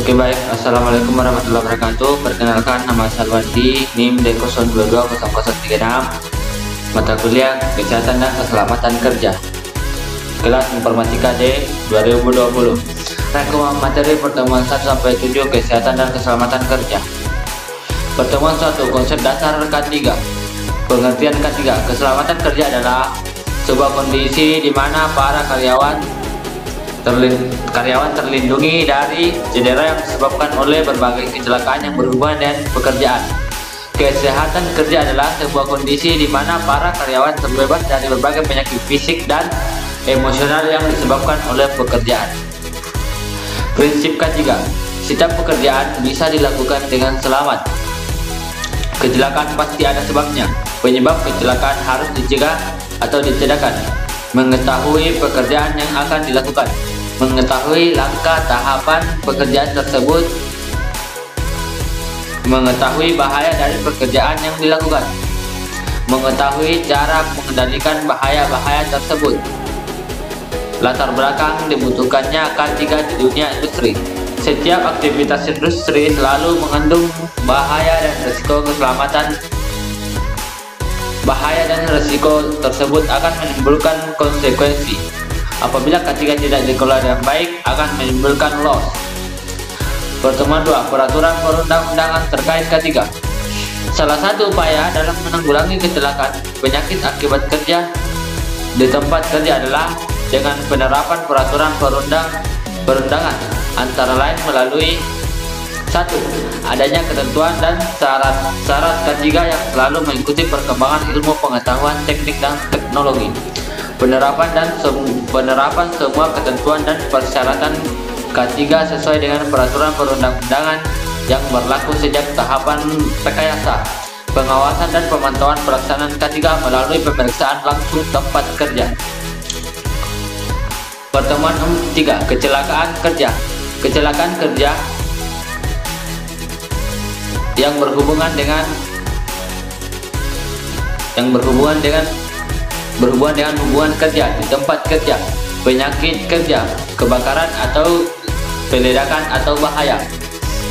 Oke baik, Assalamualaikum warahmatullahi wabarakatuh. Perkenalkan, nama Salwandi, NIM D022036, mata kuliah Kesehatan dan Keselamatan Kerja, kelas Informatika D 2020. Rangkuman materi pertemuan 1-7 Kesehatan dan Keselamatan Kerja. Pertemuan 1, konsep dasar K3. Pengertian K3, keselamatan kerja adalah sebuah kondisi di mana para karyawan terlindungi dari cedera yang disebabkan oleh berbagai kecelakaan yang berhubungan dengan pekerjaan. Kesehatan kerja adalah sebuah kondisi di mana para karyawan terbebas dari berbagai penyakit fisik dan emosional yang disebabkan oleh pekerjaan. Prinsip K3, setiap pekerjaan bisa dilakukan dengan selamat. Kecelakaan pasti ada sebabnya. Penyebab kecelakaan harus dicegah atau ditiadakan. Mengetahui pekerjaan yang akan dilakukan, mengetahui langkah tahapan pekerjaan tersebut, mengetahui bahaya dari pekerjaan yang dilakukan, mengetahui cara mengendalikan bahaya-bahaya tersebut. Latar belakang dibutuhkannya K3 di dunia industri. Setiap aktivitas industri selalu mengandung bahaya dan risiko keselamatan. Bahaya dan risiko tersebut akan menimbulkan konsekuensi. Apabila K3 tidak dikelola dengan baik, akan menimbulkan loss. Pertemuan 2, peraturan perundang-undangan terkait K3. Salah satu upaya dalam menanggulangi kecelakaan penyakit akibat kerja di tempat kerja adalah dengan penerapan peraturan perundangan, antara lain melalui 1. Adanya ketentuan dan syarat K3 yang selalu mengikuti perkembangan ilmu pengetahuan, teknik, dan teknologi. Penerapan semua ketentuan dan persyaratan K3 sesuai dengan peraturan perundang-undangan yang berlaku sejak tahapan rekayasa, pengawasan dan pemantauan pelaksanaan K3 melalui pemeriksaan langsung tempat kerja. Pertemuan 3, kecelakaan kerja. Kecelakaan kerja yang berhubungan dengan hubungan kerja di tempat kerja, penyakit kerja, kebakaran atau peledakan atau bahaya,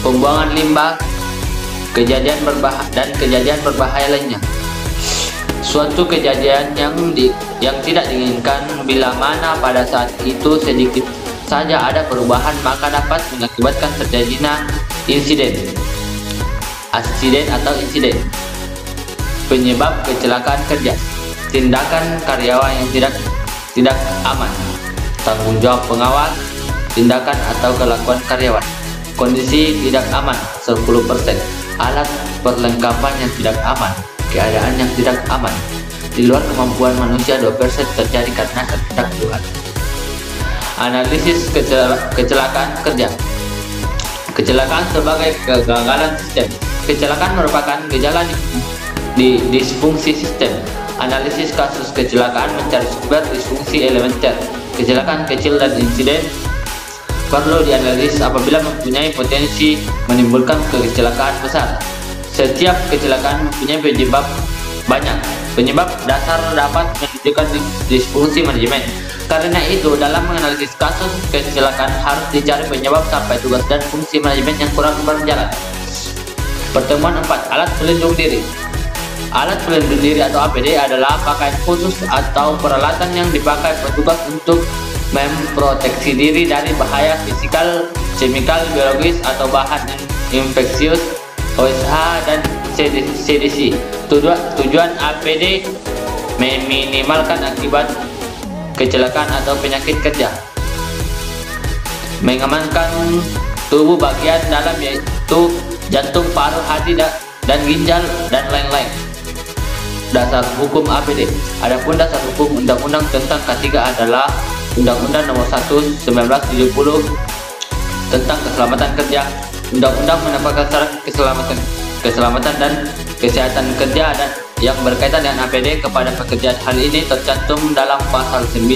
pembuangan limbah, kejadian berbahaya lainnya. Suatu kejadian yang tidak diinginkan bila mana pada saat itu sedikit saja ada perubahan maka dapat mengakibatkan terjadinya insiden. Penyebab kecelakaan kerja, tindakan karyawan yang tidak aman, tanggung jawab pengawas, tindakan atau kelakuan karyawan, kondisi tidak aman 10%, alat perlengkapan yang tidak aman, keadaan yang tidak aman, di luar kemampuan manusia 2% terjadi karena kehendak Tuhan. Analisis kecelakaan kerja. Kecelakaan sebagai kegagalan sistem. Kecelakaan merupakan gejala di disfungsi sistem. Analisis kasus kecelakaan mencari sumber disfungsi elementer. Kecelakaan kecil dan insiden perlu dianalisis apabila mempunyai potensi menimbulkan kecelakaan besar. Setiap kecelakaan mempunyai penyebab banyak. Penyebab dasar dapat menunjukkan disfungsi manajemen. Karena itu, dalam menganalisis kasus kecelakaan harus dicari penyebab sampai tugas dan fungsi manajemen yang kurang berjalan. Pertemuan 4, alat pelindung diri. Alat pelindung diri atau APD adalah pakaian khusus atau peralatan yang dipakai petugas untuk memproteksi diri dari bahaya fisikal, kimikal, biologis, atau bahan infeksius, OSH, dan CDC. Tujuan APD meminimalkan akibat kecelakaan atau penyakit kerja, mengamankan tubuh bagian dalam yaitu jantung, paru, hati, dan ginjal, dan lain-lain. Dasar hukum APD. Adapun dasar hukum undang-undang tentang K3 adalah Undang-Undang Nomor 1 1970 tentang keselamatan kerja. Undang-undang menetapkan syarat keselamatan dan kesehatan kerja dan yang berkaitan dengan APD kepada pekerjaan. Hal ini tercantum dalam pasal 9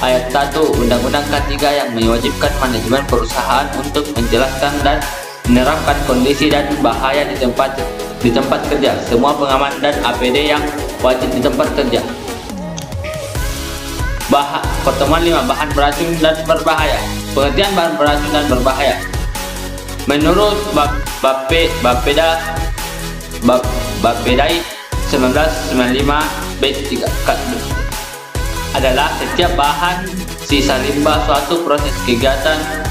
ayat 1 Undang-Undang K3 yang mewajibkan manajemen perusahaan untuk menjelaskan dan menerapkan kondisi dan bahaya di tempat kerja, semua pengaman dan APD yang wajib di tempat kerja. Pertemuan 5, bahan beracun dan berbahaya. Pengertian bahan beracun dan berbahaya. Menurut Bapedai 1995 B3 adalah setiap bahan sisa limbah suatu proses kegiatan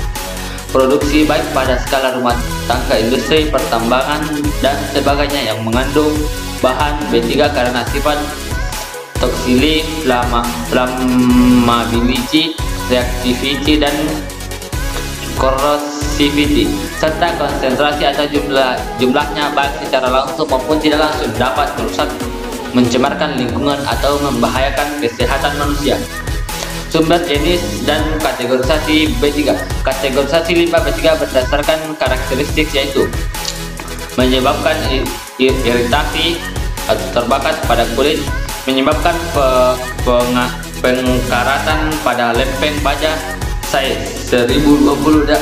produksi baik pada skala rumah tangga, industri, pertambangan, dan sebagainya yang mengandung bahan B3 karena sifat toksili, flammability, reactivity, dan corrosivity, serta konsentrasi atau jumlahnya baik secara langsung maupun tidak langsung dapat merusak, mencemarkan lingkungan atau membahayakan kesehatan manusia. Sumber, jenis, dan kategorisasi B3. Kategorisasi limbah B3 berdasarkan karakteristik yaitu menyebabkan iritasi atau terbakar pada kulit, menyebabkan pengkaratan pada lempeng baja size 1020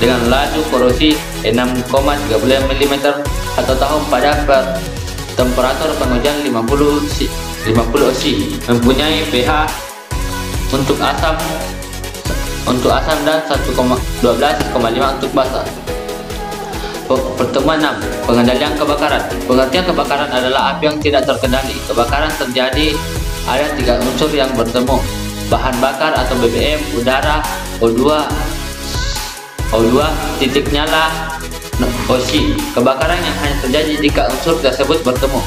dengan laju korosi 6,35 mm atau tahun pada temperatur pengujian 50 oC, mempunyai pH untuk asam dan 12,5 untuk basa. Pertemuan 6. Pengendalian kebakaran. Pengertian kebakaran adalah api yang tidak terkendali. Kebakaran terjadi ada 3 unsur yang bertemu: bahan bakar atau BBM, udara, O2, titik nyala, OC. Kebakaran yang hanya terjadi jika unsur tersebut bertemu.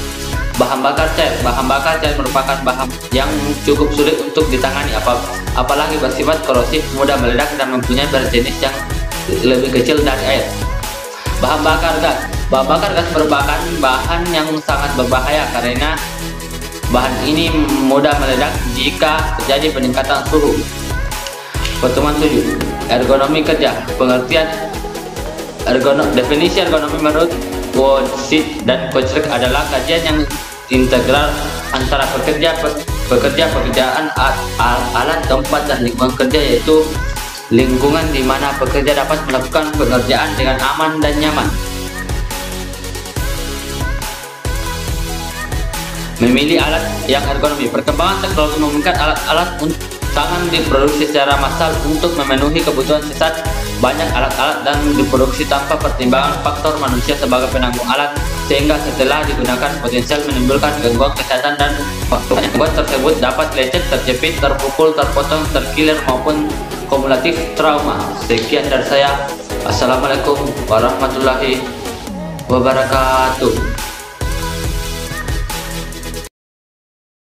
Bahan bakar cair. Bahan bakar cair merupakan bahan yang cukup sulit untuk ditangani, apalagi bersifat korosif, mudah meledak, dan mempunyai berjenis yang lebih kecil dari air. Bahan bakar gas. Bahan bakar gas merupakan bahan yang sangat berbahaya karena bahan ini mudah meledak jika terjadi peningkatan suhu. Pertemuan 7. Ergonomi kerja. Pengertian definisi ergonomi menurut Wojcik dan Kocherek adalah kajian yang integral antara pekerjaan alat, tempat, dan lingkungan kerja, yaitu lingkungan di mana pekerja dapat melakukan pekerjaan dengan aman dan nyaman. Memilih alat yang ergonomi. Perkembangan teknologi memungkinkan alat-alat tangan diproduksi secara massal untuk memenuhi kebutuhan sesat banyak alat-alat dan diproduksi tanpa pertimbangan faktor manusia sebagai penanggung alat, sehingga setelah digunakan potensial menimbulkan gangguan kesehatan dan gangguan tersebut dapat lecet, terjepit, terpukul, terpotong, terkilir maupun kumulatif trauma. Sekian dari saya. Assalamualaikum warahmatullahi wabarakatuh.